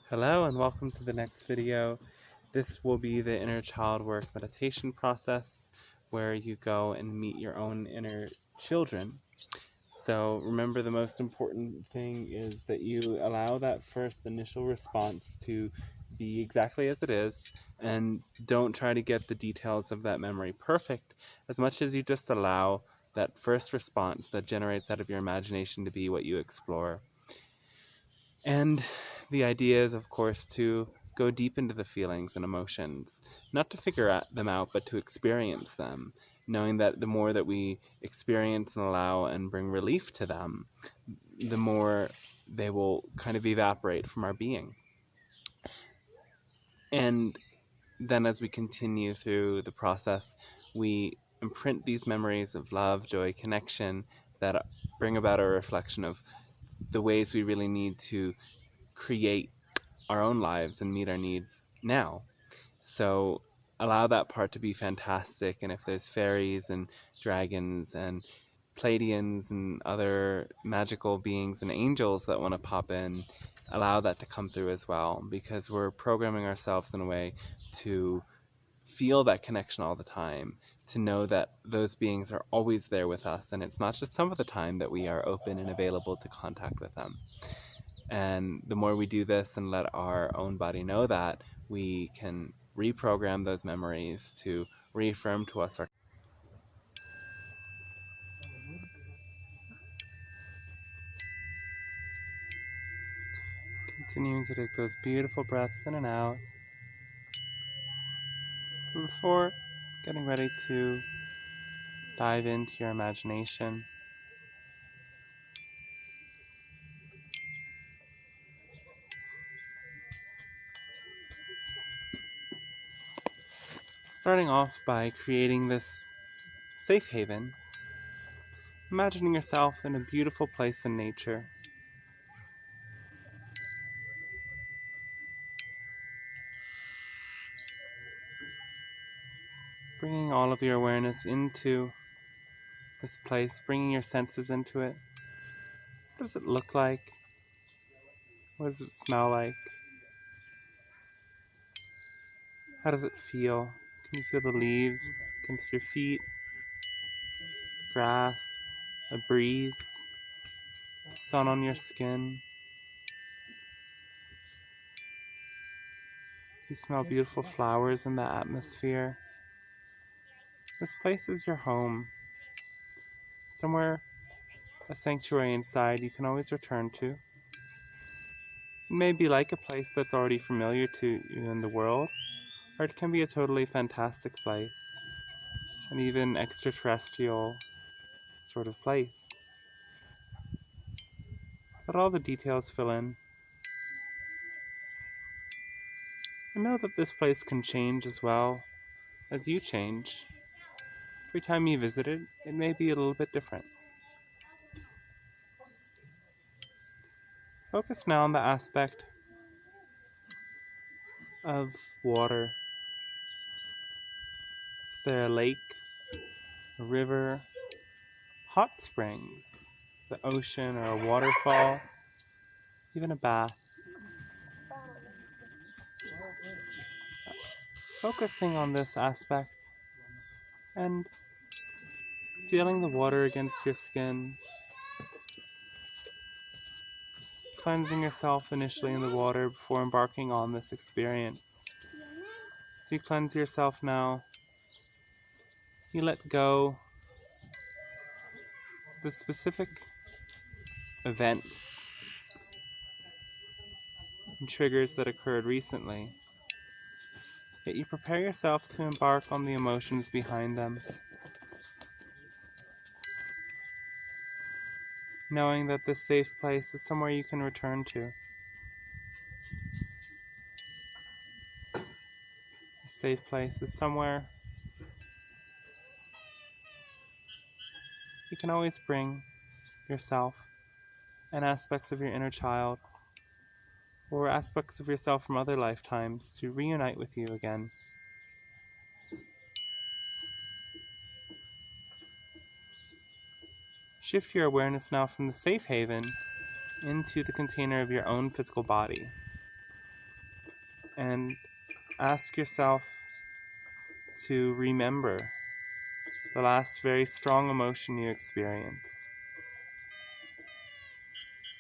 Hello and welcome to the next video. This will be the inner child work meditation process where you go and meet your own inner children. So remember, the most important thing is that you allow that first initial response to be exactly as it is, and don't try to get the details of that memory perfect, as much as you just allow that first response that generates out of your imagination to be what you explore. And the idea is, of course, to go deep into the feelings and emotions, not to figure them out, but to experience them, knowing that the more that we experience and allow and bring relief to them, the more they will kind of evaporate from our being. And then as we continue through the process, we imprint these memories of love, joy, connection that bring about a reflection of the ways we really need to create our own lives and meet our needs now. So allow that part to be fantastic, and if there's fairies and dragons and Pleiadians and other magical beings and angels that want to pop in, allow that to come through as well, because we're programming ourselves in a way to feel that connection all the time, to know that those beings are always there with us, and it's not just some of the time that we are open and available to contact with them. And the more we do this and let our own body know that, we can reprogram those memories to reaffirm to us our continuing to take those beautiful breaths in and out before getting ready to dive into your imagination. Starting off by creating this safe haven, imagining yourself in a beautiful place in nature. Bringing all of your awareness into this place, bringing your senses into it. What does it look like? What does it smell like? How does it feel? Can you feel the leaves against your feet, the grass, a breeze, the sun on your skin? You smell beautiful flowers in the atmosphere. This place is your home. Somewhere, a sanctuary inside you can always return to. It may be like a place that's already familiar to you in the world, or it can be a totally fantastic place, an even extraterrestrial sort of place. Let all the details fill in. And know that this place can change as well as you change. Every time you visit it, it may be a little bit different. Focus now on the aspect of water. Is there a lake, a river, hot springs, the ocean, or a waterfall, even a bath? Focusing on this aspect and feeling the water against your skin, cleansing yourself initially in the water before embarking on this experience. So you cleanse yourself now. You let go the specific events and triggers that occurred recently, yet you prepare yourself to embark on the emotions behind them, knowing that this safe place is somewhere you can return to. This safe place is somewhere you can always bring yourself and aspects of your inner child, or aspects of yourself from other lifetimes, to reunite with you again. Shift your awareness now from the safe haven into the container of your own physical body. and ask yourself to remember the last very strong emotion you experienced.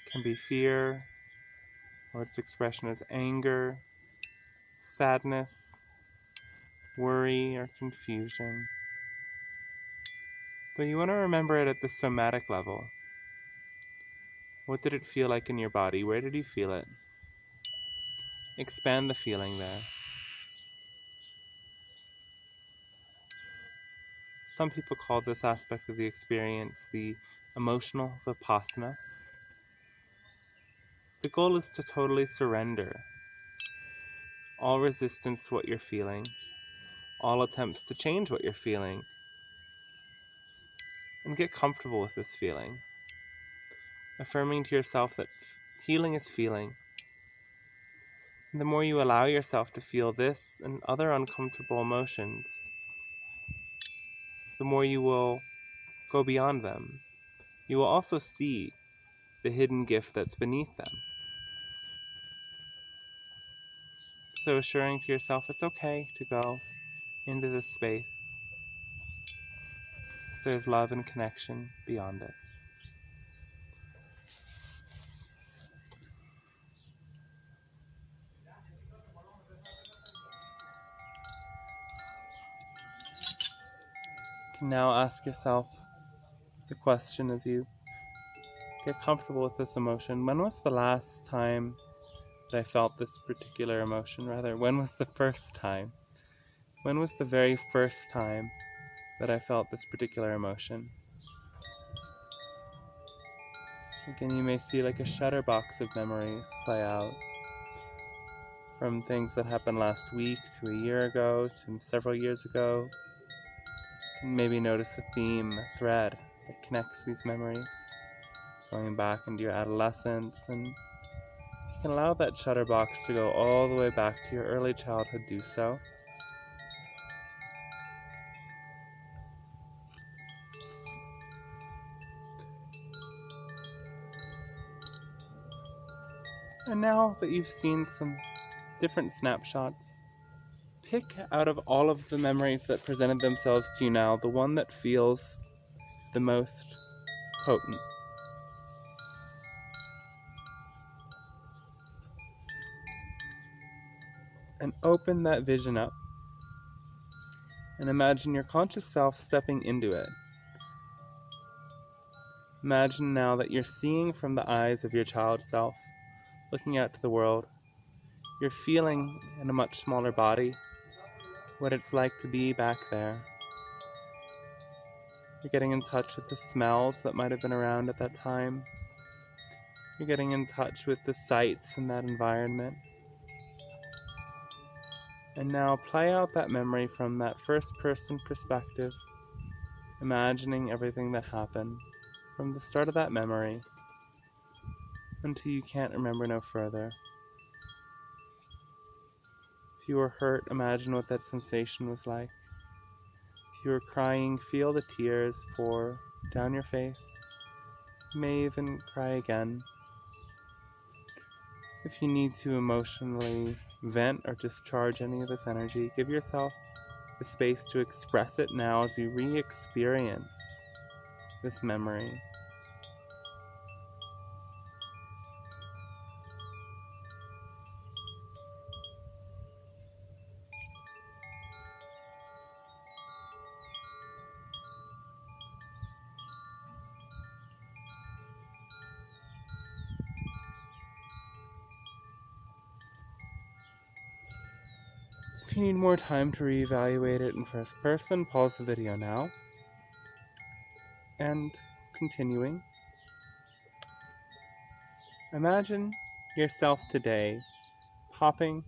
It can be fear, or its expression is anger, sadness, worry, or confusion. But you want to remember it at the somatic level. What did it feel like in your body? Where did you feel it? Expand the feeling there. Some people call this aspect of the experience the emotional vipassana. The goal is to totally surrender all resistance to what you're feeling, all attempts to change what you're feeling, and get comfortable with this feeling. Affirming to yourself that healing is feeling. And the more you allow yourself to feel this and other uncomfortable emotions, the more you will go beyond them. You will also see the hidden gift that's beneath them. So assuring to yourself it's okay to go into this space. There's love and connection beyond it. You can now ask yourself the question as you get comfortable with this emotion. When was the last time that I felt this particular emotion? Rather, when was the first time? When was the very first time that I felt this particular emotion? Again, you may see like a shutterbox of memories play out. From things that happened last week to a year ago to several years ago. You can maybe notice a theme, a thread that connects these memories, going back into your adolescence, and if you can allow that shutterbox to go all the way back to your early childhood, do so. And now that you've seen some different snapshots, pick out of all of the memories that presented themselves to you now, the one that feels the most potent. And open that vision up. And imagine your conscious self stepping into it. Imagine now that you're seeing from the eyes of your child self, looking out to the world. You're feeling in a much smaller body what it's like to be back there. You're getting in touch with the smells that might have been around at that time. You're getting in touch with the sights in that environment. And now play out that memory from that first person perspective, imagining everything that happened from the start of that memory until you can't remember no further. If you were hurt, imagine what that sensation was like. If you were crying, feel the tears pour down your face. You may even cry again. If you need to emotionally vent or discharge any of this energy, give yourself the space to express it now as you re-experience this memory. If you need more time to reevaluate it in first person, pause the video now. And continuing, imagine yourself today popping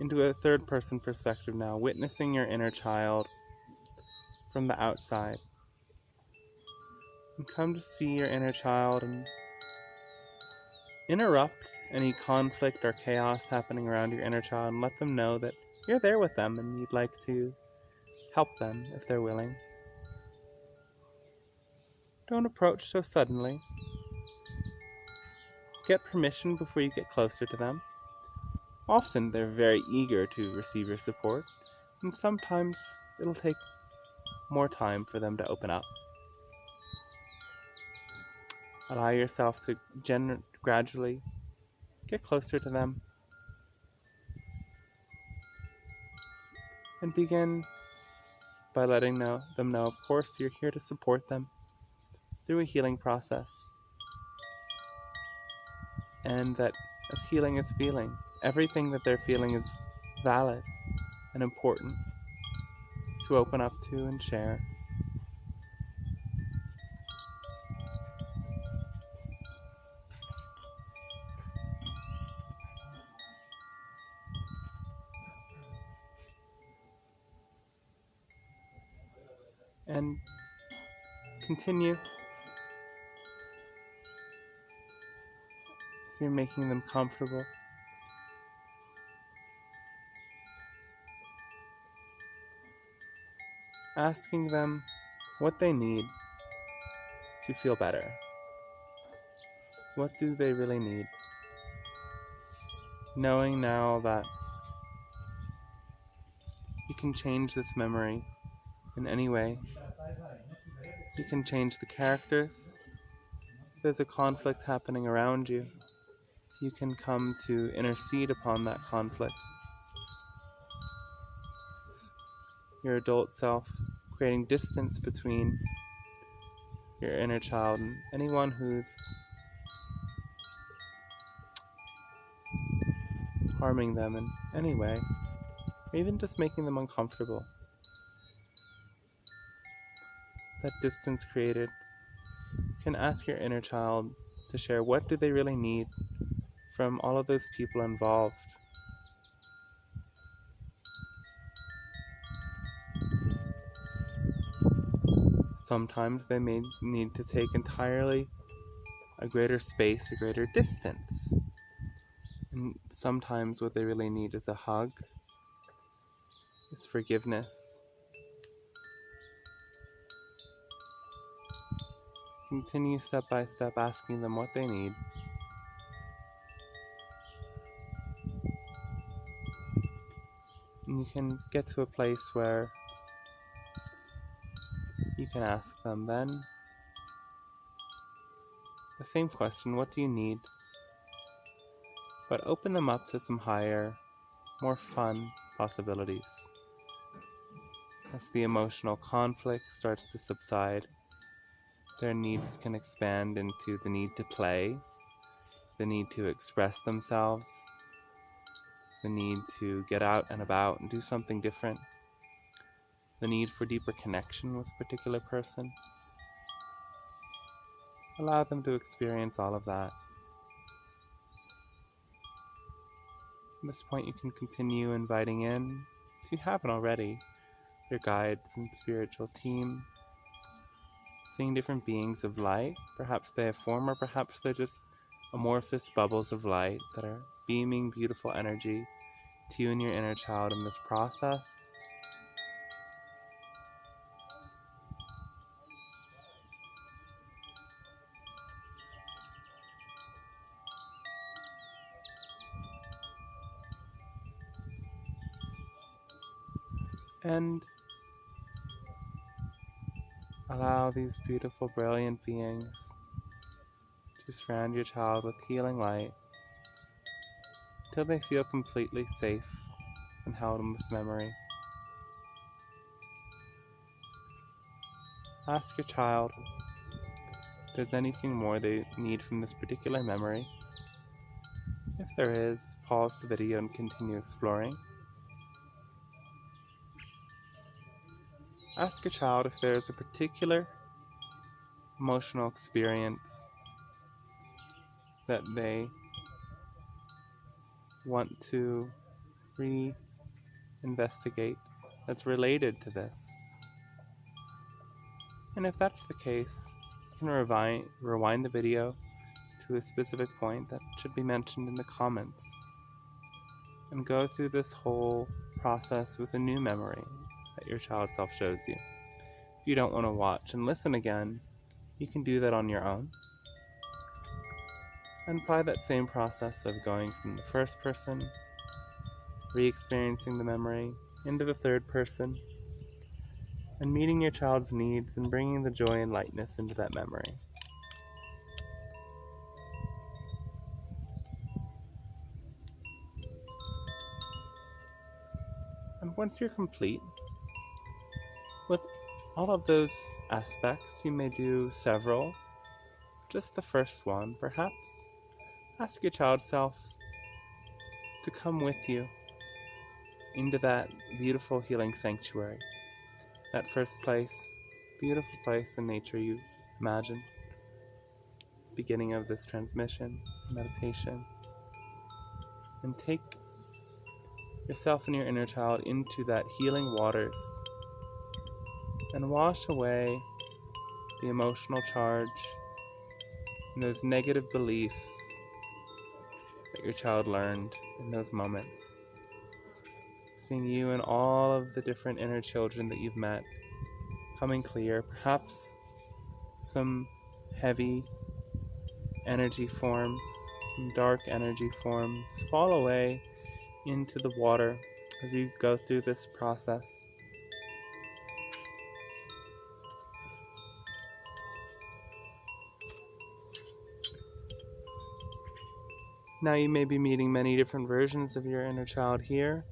into a third person perspective now, witnessing your inner child from the outside. And come to see your inner child and interrupt any conflict or chaos happening around your inner child and let them know that you're there with them and you'd like to help them if they're willing. Don't approach so suddenly. Get permission before you get closer to them. Often they're very eager to receive your support, and sometimes it'll take more time for them to open up. Allow yourself to gradually get closer to them and begin by letting them know, of course, you're here to support them through a healing process, and that as healing is feeling, everything that they're feeling is valid and important to open up to and share. And continue so you're making them comfortable. Asking them what they need to feel better. What do they really need? Knowing now that you can change this memory in any way. You can change the characters. If there's a conflict happening around you, you can come to intercede upon that conflict. Your adult self, creating distance between your inner child and anyone who's harming them in any way, or even just making them uncomfortable. That distance created, you can ask your inner child to share what do they really need from all of those people involved. Sometimes they may need to take entirely a greater space, a greater distance. And sometimes what they really need is a hug, is forgiveness. Continue step by step asking them what they need. And you can get to a place where you can ask them then the same question, what do you need? But open them up to some higher, more fun possibilities. As the emotional conflict starts to subside, their needs can expand into the need to play, the need to express themselves, the need to get out and about and do something different, the need for deeper connection with a particular person. Allow them to experience all of that. At this point, you can continue inviting in, if you haven't already, your guides and spiritual team, seeing different beings of light. Perhaps they have form, or perhaps they're just amorphous bubbles of light that are beaming beautiful energy to you and your inner child in this process. And allow these beautiful, brilliant beings to surround your child with healing light until they feel completely safe and held in this memory. Ask your child if there's anything more they need from this particular memory. If there is, pause the video and continue exploring. Ask your child if there is a particular emotional experience that they want to re-investigate that's related to this. And if that's the case, you can rewind the video to a specific point that should be mentioned in the comments and go through this whole process with a new memory that your child self shows you. If you don't want to watch and listen again, you can do that on your own and apply that same process of going from the first person re-experiencing the memory into the third person, and meeting your child's needs and bringing the joy and lightness into that memory. And once you're complete with all of those aspects, you may do several. Just the first one, perhaps. Ask your child self to come with you into that beautiful healing sanctuary. That first place, beautiful place in nature you've imagined. Beginning of this transmission, meditation. And take yourself and your inner child into that healing waters and wash away the emotional charge and those negative beliefs that your child learned in those moments. Seeing you and all of the different inner children that you've met coming clear, perhaps some heavy energy forms, some dark energy forms fall away into the water as you go through this process. Now you may be meeting many different versions of your inner child here.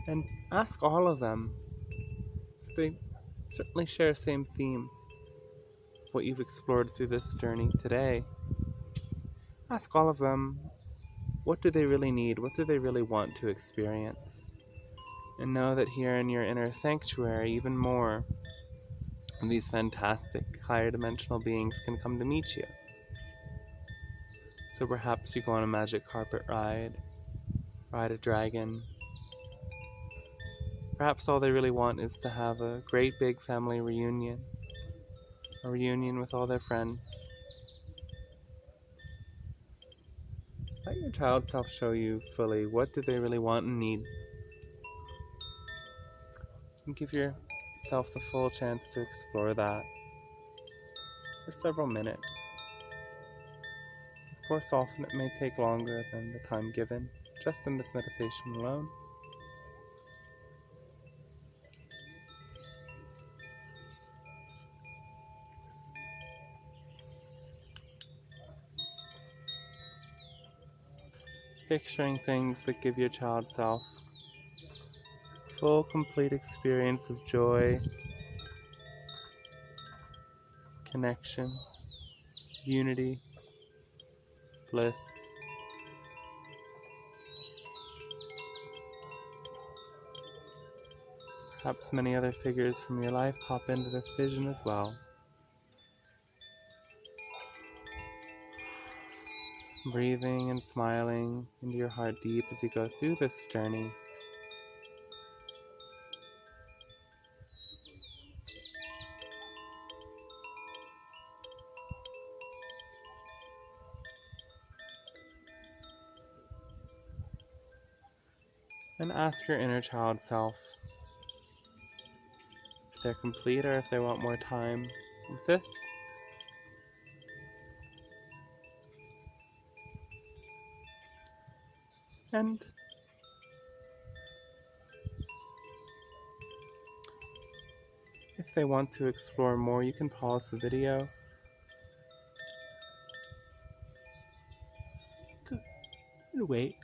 And ask all of them, so they certainly share the same theme of what you've explored through this journey today. Ask all of them, what do they really need? What do they really want to experience? And know that here in your inner sanctuary, even more of these fantastic higher dimensional beings can come to meet you. So perhaps you go on a magic carpet ride a dragon. Perhaps all they really want is to have a great big family reunion, a reunion with all their friends. Let your child self show you fully what do they really want and need. And give yourself the full chance to explore that for several minutes. Of course, often it may take longer than the time given, just in this meditation alone. Picturing things that give your child self full, complete experience of joy, connection, unity, bliss. Perhaps many other figures from your life pop into this vision as well. Breathing and smiling into your heart deep as you go through this journey. And ask your inner child self if they're complete or if they want more time with this. And if they want to explore more, you can pause the video. Good. And wait.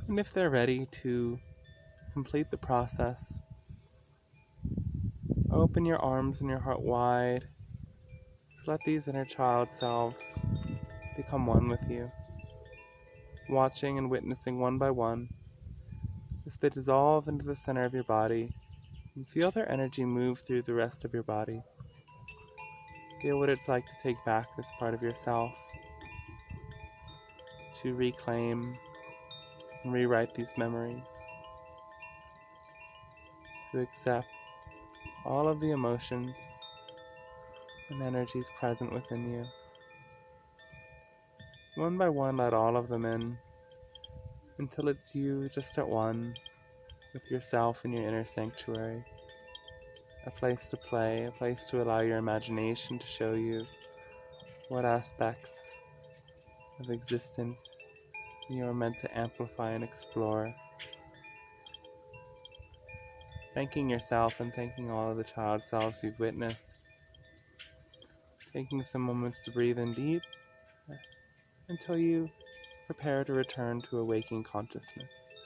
And if they're ready to complete the process, open your arms and your heart wide to let these inner child selves become one with you, watching and witnessing one by one as they dissolve into the center of your body and feel their energy move through the rest of your body. Feel what it's like to take back this part of yourself, to reclaim and rewrite these memories, to accept all of the emotions and energies present within you. One by one, let all of them in until it's you just at one with yourself in your inner sanctuary. A place to play, a place to allow your imagination to show you what aspects of existence you are meant to amplify and explore. Thanking yourself and thanking all of the child selves you've witnessed. Taking some moments to breathe in deep until you prepare to return to a waking consciousness.